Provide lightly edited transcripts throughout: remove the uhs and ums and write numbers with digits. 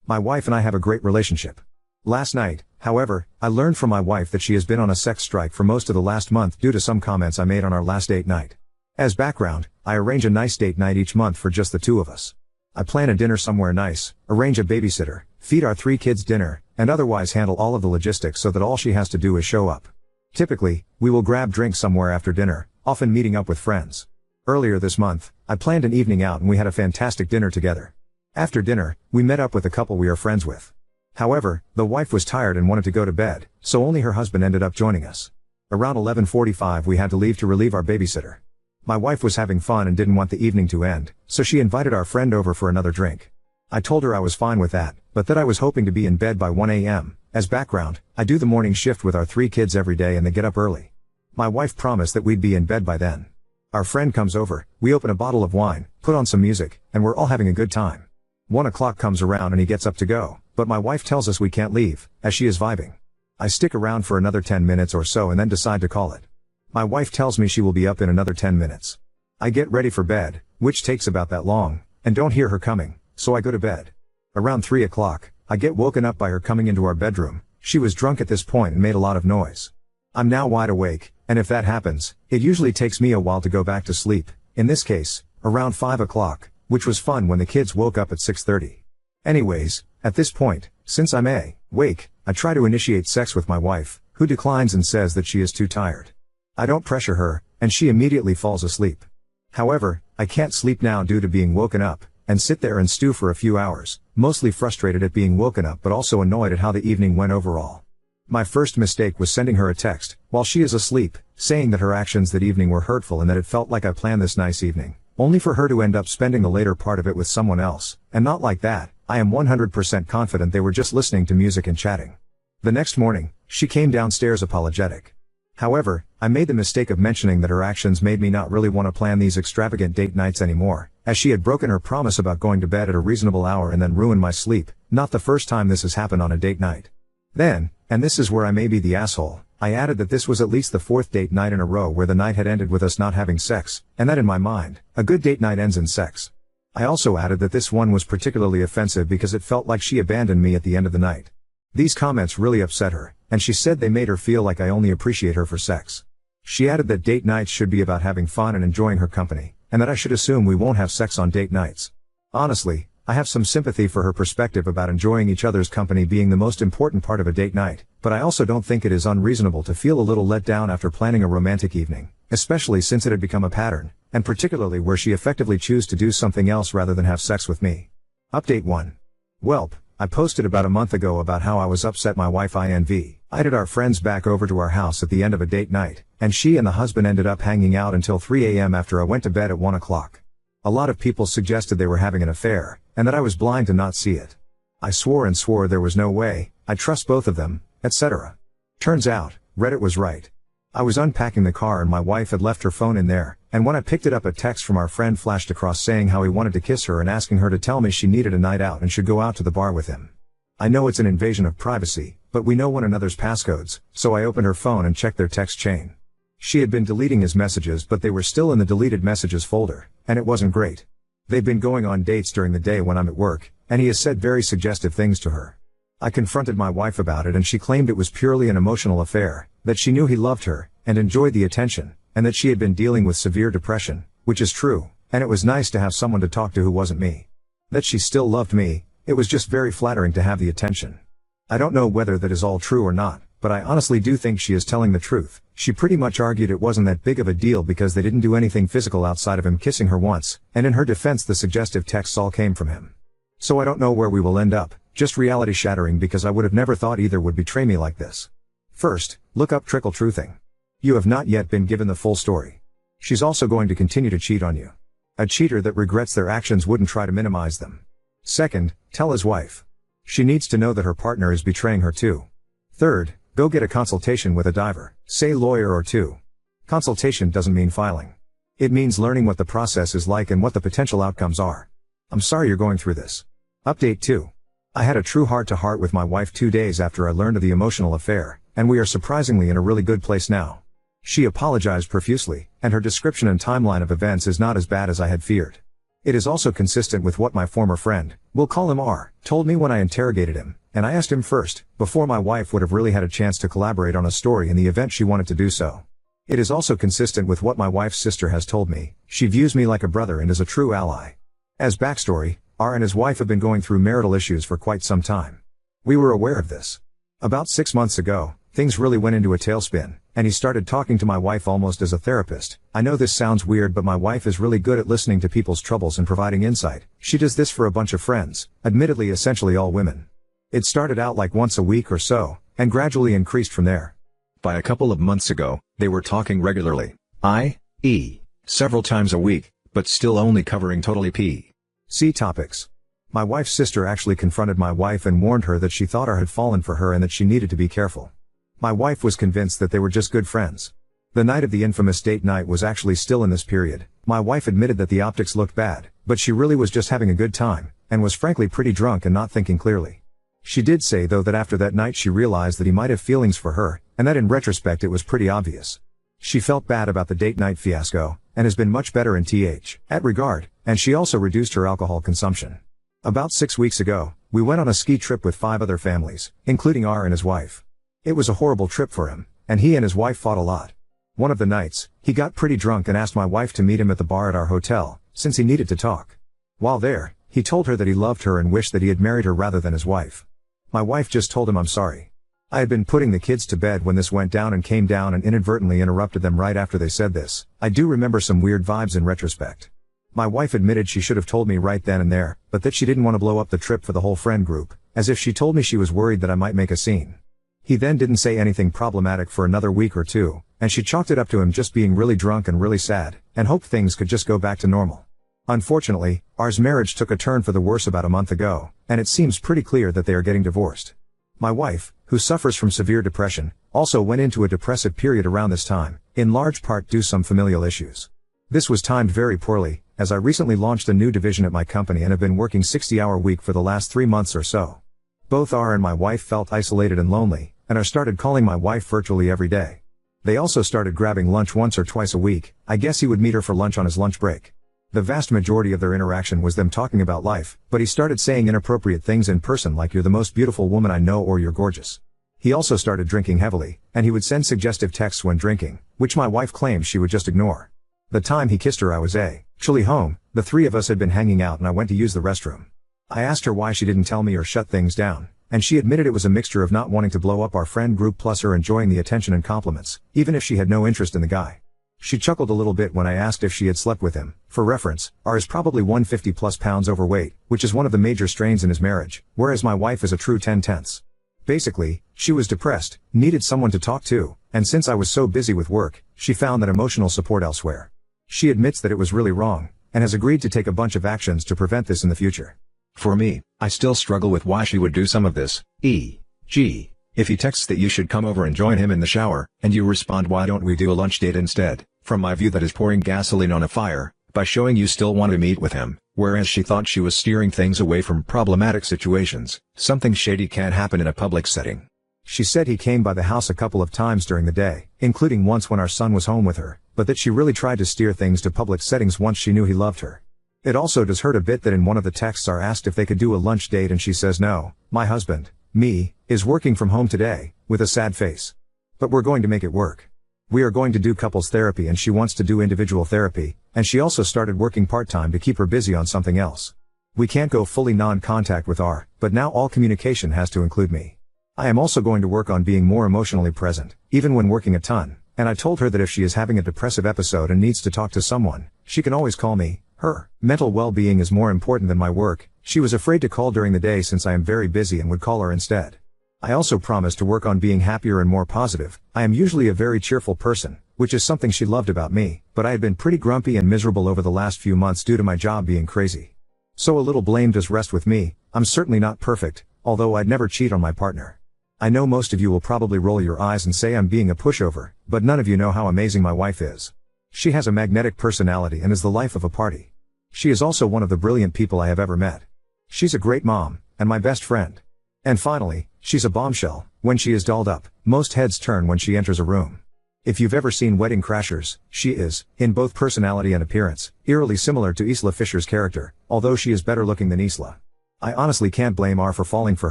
My wife and I have a great relationship. Last night, however, I learned from my wife that she has been on a sex strike for most of the last month due to some comments I made on our last date night. As background, I arrange a nice date night each month for just the two of us. I plan a dinner somewhere nice, arrange a babysitter, feed our 3 kids dinner, and otherwise handle all of the logistics so that all she has to do is show up. Typically, we will grab drinks somewhere after dinner, often meeting up with friends. Earlier this month, I planned an evening out and we had a fantastic dinner together. After dinner, we met up with a couple we are friends with. However, the wife was tired and wanted to go to bed, so only her husband ended up joining us. Around 11:45 we had to leave to relieve our babysitter. My wife was having fun and didn't want the evening to end, so she invited our friend over for another drink. I told her I was fine with that, but that I was hoping to be in bed by 1 a.m. As background, I do the morning shift with our 3 kids every day and they get up early. My wife promised that we'd be in bed by then. Our friend comes over, we open a bottle of wine, put on some music, and we're all having a good time. 1 o'clock comes around and he gets up to go, but my wife tells us we can't leave, as she is vibing. I stick around for another 10 minutes or so and then decide to call it. My wife tells me she will be up in another 10 minutes. I get ready for bed, which takes about that long, and don't hear her coming, so I go to bed. Around 3 o'clock, I get woken up by her coming into our bedroom. She was drunk at this point and made a lot of noise. I'm now wide awake, and if that happens, it usually takes me a while to go back to sleep, in this case, around 5 o'clock, which was fun when the kids woke up at 6:30. Anyways, at this point, since I'm awake, I try to initiate sex with my wife, who declines and says that she is too tired. I don't pressure her, and she immediately falls asleep. However, I can't sleep now due to being woken up, and sit there and stew for a few hours, mostly frustrated at being woken up but also annoyed at how the evening went overall. My first mistake was sending her a text, while she is asleep, saying that her actions that evening were hurtful and that it felt like I planned this nice evening, only for her to end up spending the later part of it with someone else, and not like that. I am 100% confident they were just listening to music and chatting. The next morning, she came downstairs apologetic. However, I made the mistake of mentioning that her actions made me not really want to plan these extravagant date nights anymore, as she had broken her promise about going to bed at a reasonable hour and then ruined my sleep. Not the first time this has happened on a date night. Then, and this is where I may be the asshole, I added that this was at least the 4th date night in a row where the night had ended with us not having sex, and that in my mind, a good date night ends in sex. I also added that this one was particularly offensive because it felt like she abandoned me at the end of the night. These comments really upset her, and she said they made her feel like I only appreciate her for sex. She added that date nights should be about having fun and enjoying her company, and that I should assume we won't have sex on date nights. Honestly, I have some sympathy for her perspective about enjoying each other's company being the most important part of a date night, but I also don't think it is unreasonable to feel a little let down after planning a romantic evening, especially since it had become a pattern, and particularly where she effectively chose to do something else rather than have sex with me. Update 1. Welp, I posted about a month ago about how I was upset my wife invited our friends back over to our house at the end of a date night, and she and the husband ended up hanging out until 3 a.m. after I went to bed at 1 o'clock. A lot of people suggested they were having an affair, and that I was blind to not see it. I swore and swore there was no way, I trust both of them, etc. Turns out, Reddit was right. I was unpacking the car and my wife had left her phone in there, and when I picked it up a text from our friend flashed across saying how he wanted to kiss her and asking her to tell me she needed a night out and should go out to the bar with him. I know it's an invasion of privacy, but we know one another's passcodes, so I opened her phone and checked their text chain. She had been deleting his messages but they were still in the deleted messages folder, and it wasn't great. They've been going on dates during the day when I'm at work, and he has said very suggestive things to her. I confronted my wife about it and she claimed it was purely an emotional affair, that she knew he loved her, and enjoyed the attention, and that she had been dealing with severe depression, which is true, and it was nice to have someone to talk to who wasn't me. That she still loved me, it was just very flattering to have the attention. I don't know whether that is all true or not, but I honestly do think she is telling the truth. She pretty much argued it wasn't that big of a deal because they didn't do anything physical outside of him kissing her once, and in her defense the suggestive texts all came from him. So I don't know where we will end up, just reality shattering because I would have never thought either would betray me like this. First, look up trickle truthing. You have not yet been given the full story. She's also going to continue to cheat on you. A cheater that regrets their actions wouldn't try to minimize them. Second, tell his wife. She needs to know that her partner is betraying her too. Third, go get a consultation with a diver, say lawyer or two. Consultation doesn't mean filing. It means learning what the process is like and what the potential outcomes are. I'm sorry you're going through this. Update 2. I had a true heart-to-heart with my wife 2 days after I learned of the emotional affair, and we are surprisingly in a really good place now. She apologized profusely, and her description and timeline of events is not as bad as I had feared. It is also consistent with what my former friend, we'll call him R, told me when I interrogated him, and I asked him first, before my wife would have really had a chance to collaborate on a story in the event she wanted to do so. It is also consistent with what my wife's sister has told me. She views me like a brother and is a true ally. As backstory, R and his wife have been going through marital issues for quite some time. We were aware of this. About 6 months ago, things really went into a tailspin, and he started talking to my wife almost as a therapist. I know this sounds weird, but my wife is really good at listening to people's troubles and providing insight. She does this for a bunch of friends, admittedly essentially all women. It started out like once a week or so, and gradually increased from there. By a couple of months ago, they were talking regularly, i.e., several times a week, but still only covering totally P.C. topics. My wife's sister actually confronted my wife and warned her that she thought R had fallen for her and that she needed to be careful. My wife was convinced that they were just good friends. The night of the infamous date night was actually still in this period. My wife admitted that the optics looked bad, but she really was just having a good time, and was frankly pretty drunk and not thinking clearly. She did say though that after that night she realized that he might have feelings for her, and that in retrospect it was pretty obvious. She felt bad about the date night fiasco, and has been much better in that regard, and she also reduced her alcohol consumption. About 6 weeks ago, we went on a ski trip with 5 other families, including R and his wife. It was a horrible trip for him, and he and his wife fought a lot. One of the nights, he got pretty drunk and asked my wife to meet him at the bar at our hotel, since he needed to talk. While there, he told her that he loved her and wished that he had married her rather than his wife. My wife just told him I'm sorry. I had been putting the kids to bed when this went down and came down and inadvertently interrupted them right after they said this. I do remember some weird vibes in retrospect. My wife admitted she should have told me right then and there, but that she didn't want to blow up the trip for the whole friend group, as if she told me she was worried that I might make a scene. He then didn't say anything problematic for another week or two, and she chalked it up to him just being really drunk and really sad, and hoped things could just go back to normal. Unfortunately, R's marriage took a turn for the worse about a month ago, and it seems pretty clear that they are getting divorced. My wife, who suffers from severe depression, also went into a depressive period around this time, in large part due to some familial issues. This was timed very poorly, as I recently launched a new division at my company and have been working 60-hour week for the last 3 months or so. Both R and my wife felt isolated and lonely, and I started calling my wife virtually every day. They also started grabbing lunch once or twice a week. I guess he would meet her for lunch on his lunch break. The vast majority of their interaction was them talking about life, but he started saying inappropriate things in person like "you're the most beautiful woman I know" or "you're gorgeous." He also started drinking heavily, and he would send suggestive texts when drinking, which my wife claims she would just ignore. The time he kissed her I was actually home. The 3 of us had been hanging out and I went to use the restroom. I asked her why she didn't tell me or shut things down, and she admitted it was a mixture of not wanting to blow up our friend group plus her enjoying the attention and compliments, even if she had no interest in the guy. She chuckled a little bit when I asked if she had slept with him. For reference, R is probably 150 plus pounds overweight, which is one of the major strains in his marriage, whereas my wife is a true 10/10. Basically, she was depressed, needed someone to talk to, and since I was so busy with work, she found that emotional support elsewhere. She admits that it was really wrong, and has agreed to take a bunch of actions to prevent this in the future. For me, I still struggle with why she would do some of this, e.g., if he texts that you should come over and join him in the shower, and you respond "why don't we do a lunch date instead?" From my view that is pouring gasoline on a fire, by showing you still want to meet with him, whereas she thought she was steering things away from problematic situations. Something shady can't happen in a public setting. She said he came by the house a couple of times during the day, including once when our son was home with her, but that she really tried to steer things to public settings once she knew he loved her. It also does hurt a bit that in one of the texts are asked if they could do a lunch date and she says no, my husband, me, is working from home today, with a sad face. But we're going to make it work. We are going to do couples therapy and she wants to do individual therapy, and she also started working part-time to keep her busy on something else. We can't go fully non-contact with R, but now all communication has to include me. I am also going to work on being more emotionally present, even when working a ton, and I told her that if she is having a depressive episode and needs to talk to someone, she can always call me. Her mental well-being is more important than my work. She was afraid to call during the day since I am very busy and would call her instead. I also promised to work on being happier and more positive. I am usually a very cheerful person, which is something she loved about me, but I had been pretty grumpy and miserable over the last few months due to my job being crazy. So a little blame does rest with me. I'm certainly not perfect, although I'd never cheat on my partner. I know most of you will probably roll your eyes and say I'm being a pushover, but none of you know how amazing my wife is. She has a magnetic personality and is the life of a party. She is also one of the brilliant people I have ever met. She's a great mom, and my best friend. And finally, she's a bombshell. When she is dolled up, most heads turn when she enters a room. If you've ever seen Wedding Crashers, she is, in both personality and appearance, eerily similar to Isla Fisher's character, although she is better looking than Isla. I honestly can't blame R for falling for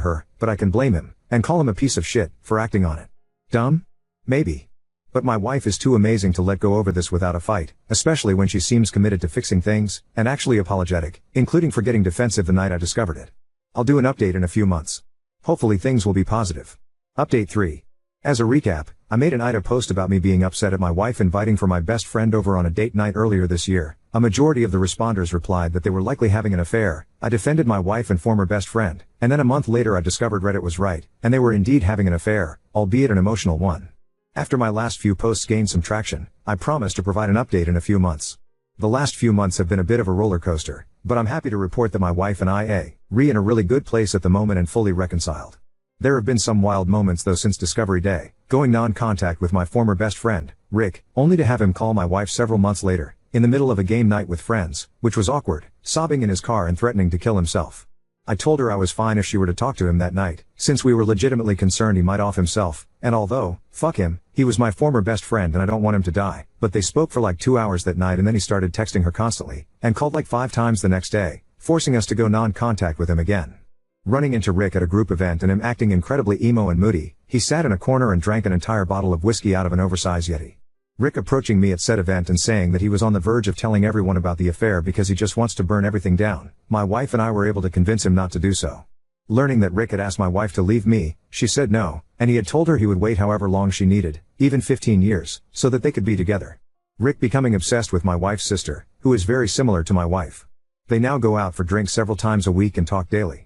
her, but I can blame him, and call him a piece of shit, for acting on it. Dumb? Maybe. But my wife is too amazing to let go over this without a fight, especially when she seems committed to fixing things, and actually apologetic, including for getting defensive the night I discovered it. I'll do an update in a few months. Hopefully things will be positive. Update 3. As a recap, I made an Ida post about me being upset at my wife inviting for my best friend over on a date night earlier this year. A majority of the responders replied that they were likely having an affair. I defended my wife and former best friend, and then a month later I discovered Reddit was right, and they were indeed having an affair, albeit an emotional one. After my last few posts gained some traction, I promised to provide an update in a few months. The last few months have been a bit of a roller coaster, but I'm happy to report that my wife and I are in a really good place at the moment and fully reconciled. There have been some wild moments though since Discovery Day, going non-contact with my former best friend, Rick, only to have him call my wife several months later, in the middle of a game night with friends, which was awkward, sobbing in his car and threatening to kill himself. I told her I was fine if she were to talk to him that night, since we were legitimately concerned he might off himself, and although, fuck him, he was my former best friend and I don't want him to die, but they spoke for like 2 hours that night and then he started texting her constantly, and called like 5 times the next day, forcing us to go non-contact with him again. Running into Rick at a group event and him acting incredibly emo and moody, he sat in a corner and drank an entire bottle of whiskey out of an oversized Yeti. Rick approaching me at said event and saying that he was on the verge of telling everyone about the affair because he just wants to burn everything down. My wife and I were able to convince him not to do so. Learning that Rick had asked my wife to leave me, she said no, and he had told her he would wait however long she needed, even 15 years, so that they could be together. Rick becoming obsessed with my wife's sister, who is very similar to my wife. They now go out for drinks several times a week and talk daily.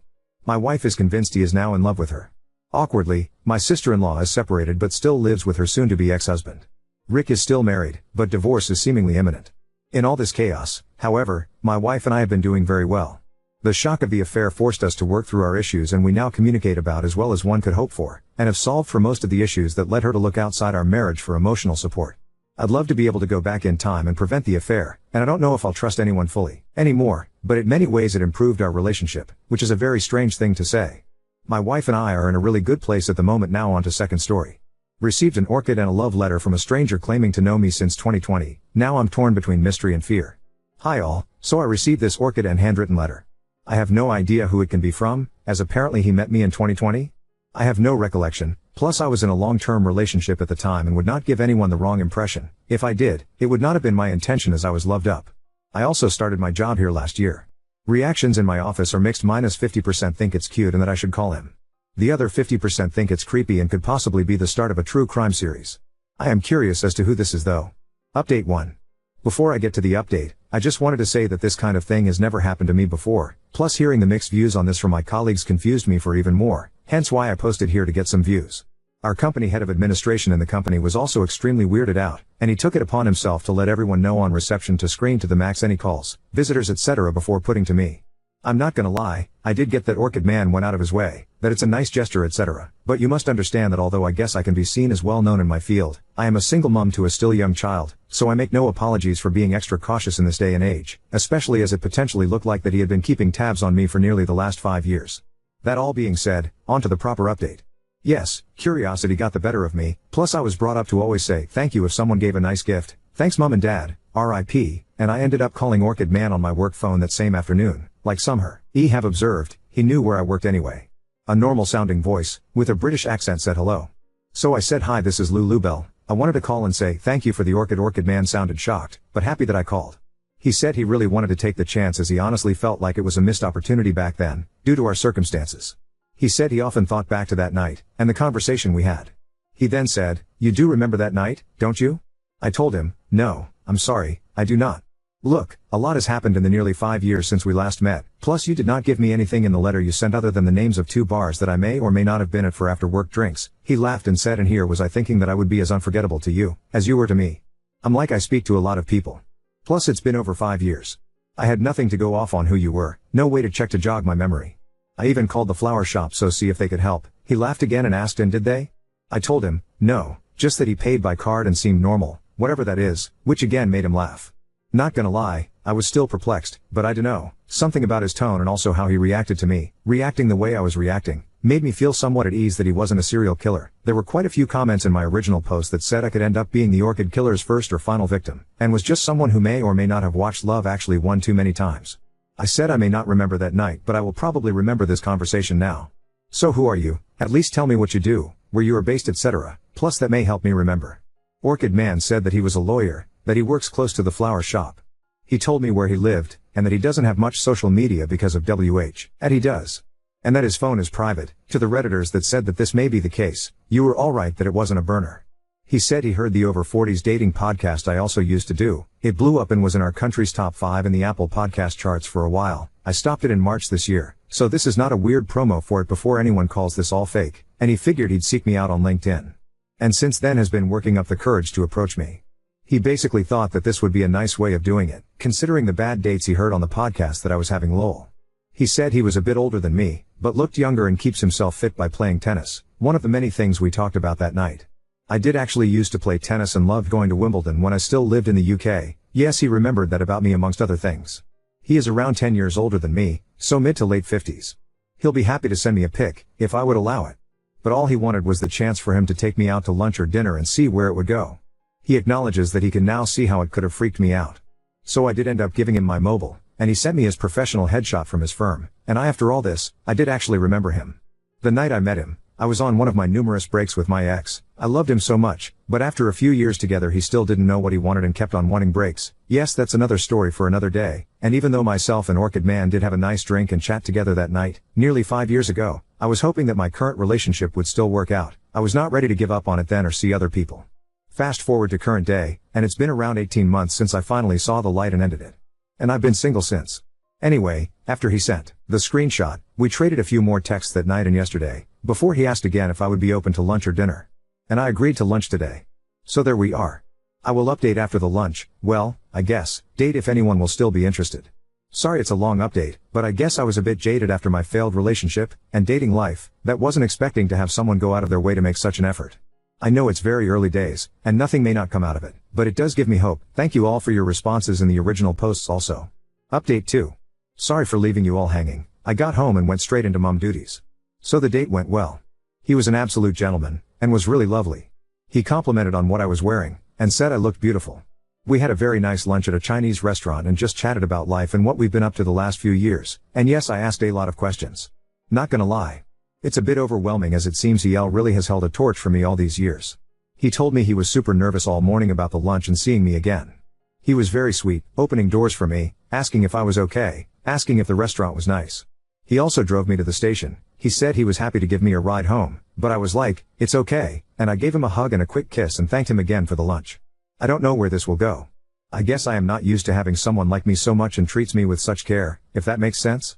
My wife is convinced he is now in love with her. Awkwardly, my sister-in-law is separated but still lives with her soon-to-be ex-husband. Rick is still married, but divorce is seemingly imminent. In all this chaos, however, my wife and I have been doing very well. The shock of the affair forced us to work through our issues and we now communicate about as well as one could hope for, and have solved for most of the issues that led her to look outside our marriage for emotional support. I'd love to be able to go back in time and prevent the affair, and I don't know if I'll trust anyone fully anymore, but in many ways it improved our relationship, which is a very strange thing to say. My wife and I are in a really good place at the moment. Now on to second story. Received an orchid and a love letter from a stranger claiming to know me since 2020, now I'm torn between mystery and fear. Hi all, so I received this orchid and handwritten letter. I have no idea who it can be from, as apparently he met me in 2020? I have no recollection, plus I was in a long-term relationship at the time and would not give anyone the wrong impression. If I did, it would not have been my intention as I was loved up. I also started my job here last year. Reactions in my office are mixed. -50% think it's cute and that I should call him. The other 50% think it's creepy and could possibly be the start of a true crime series. I am curious as to who this is though. Update 1. Before I get to the update, I just wanted to say that this kind of thing has never happened to me before, plus hearing the mixed views on this from my colleagues confused me for even more, hence why I posted here to get some views. Our company head of administration in the company was also extremely weirded out, and he took it upon himself to let everyone know on reception to screen to the max any calls, visitors etc. before putting to me. I'm not gonna lie, I did get that Orchid Man went out of his way, that it's a nice gesture etc. But you must understand that although I guess I can be seen as well known in my field, I am a single mom to a still young child, so I make no apologies for being extra cautious in this day and age, especially as it potentially looked like that he had been keeping tabs on me for nearly the last 5 years. That all being said, on to the proper update. Yes, curiosity got the better of me, plus I was brought up to always say thank you if someone gave a nice gift, thanks mom and dad, RIP, and I ended up calling Orchid Man on my work phone that same afternoon, like some have observed, he knew where I worked anyway. A normal sounding voice, with a British accent said hello. So I said hi, this is Lulu Bell, I wanted to call and say thank you for the orchid. Orchid Man sounded shocked, but happy that I called. He said he really wanted to take the chance as he honestly felt like it was a missed opportunity back then, due to our circumstances. He said he often thought back to that night, and the conversation we had. He then said, "You do remember that night, don't you?" I told him, "No, I'm sorry, I do not. Look, a lot has happened in the nearly 5 years since we last met, plus you did not give me anything in the letter you sent other than the names of 2 bars that I may or may not have been at for after work drinks." He laughed and said, "And here was I thinking that I would be as unforgettable to you, as you were to me. I'm like I speak to a lot of people. Plus it's been over 5 years. I had nothing to go off on who you were, no way to check to jog my memory. I even called the flower shop so see if they could help." He laughed again and asked, "And did they?" I told him, "No, just that he paid by card and seemed normal, whatever that is," which again made him laugh. Not gonna lie, I was still perplexed, but I dunno, something about his tone and also how he reacted to me, reacting the way I was reacting, Made me feel somewhat at ease that he wasn't a serial killer. There were quite a few comments in my original post that said I could end up being the orchid killer's first or final victim, and was just someone who may or may not have watched Love Actually one too many times. I said I may not remember that night, but I will probably remember this conversation now. So who are you? At least tell me what you do, where you are based, etc. Plus that may help me remember. Orchid Man said that he was a lawyer, that he works close to the flower shop. He told me where he lived, and that he doesn't have much social media because of and he does. And that his phone is private. To the Redditors that said that this may be the case, you were alright that it wasn't a burner. He said he heard the Over 40s dating podcast I also used to do. It blew up and was in our country's top 5 in the Apple podcast charts for a while. I stopped it in March this year, so this is not a weird promo for it before anyone calls this all fake, and he figured he'd seek me out on LinkedIn. And since then has been working up the courage to approach me. He basically thought that this would be a nice way of doing it, considering the bad dates he heard on the podcast that I was having lol. He said he was a bit older than me, but looked younger and keeps himself fit by playing tennis, one of the many things we talked about that night. I did actually used to play tennis and loved going to Wimbledon when I still lived in the UK. Yes, he remembered that about me amongst other things. He is around 10 years older than me, so mid to late 50s. He'll be happy to send me a pic, if I would allow it. But all he wanted was the chance for him to take me out to lunch or dinner and see where it would go. He acknowledges that he can now see how it could have freaked me out. So I did end up giving him my mobile, and he sent me his professional headshot from his firm, and after all this, I did actually remember him. The night I met him, I was on one of my numerous breaks with my ex. I loved him so much, but after a few years together he still didn't know what he wanted and kept on wanting breaks. Yes, that's another story for another day, and even though myself and Orchid Man did have a nice drink and chat together that night, nearly 5 years ago, I was hoping that my current relationship would still work out. I was not ready to give up on it then or see other people. Fast forward to current day, and it's been around 18 months since I finally saw the light and ended it. And I've been single since. Anyway, after he sent the screenshot, we traded a few more texts that night and yesterday, before he asked again if I would be open to lunch or dinner. And I agreed to lunch today. So there we are. I will update after the lunch, well, I guess, date if anyone will still be interested. Sorry it's a long update, but I guess I was a bit jaded after my failed relationship, and dating life, that wasn't expecting to have someone go out of their way to make such an effort. I know it's very early days, and nothing may not come out of it, but it does give me hope. Thank you all for your responses in the original posts also. Update 2. Sorry for leaving you all hanging. I got home and went straight into mom duties. So the date went well. He was an absolute gentleman, and was really lovely. He complimented on what I was wearing, and said I looked beautiful. We had a very nice lunch at a Chinese restaurant and just chatted about life and what we've been up to the last few years, and yes, I asked a lot of questions. Not gonna lie. It's a bit overwhelming as it seems he really has held a torch for me all these years. He told me he was super nervous all morning about the lunch and seeing me again. He was very sweet, opening doors for me, asking if I was okay, asking if the restaurant was nice. He also drove me to the station. He said he was happy to give me a ride home, but I was like, it's okay, and I gave him a hug and a quick kiss and thanked him again for the lunch. I don't know where this will go. I guess I am not used to having someone like me so much and treats me with such care, if that makes sense.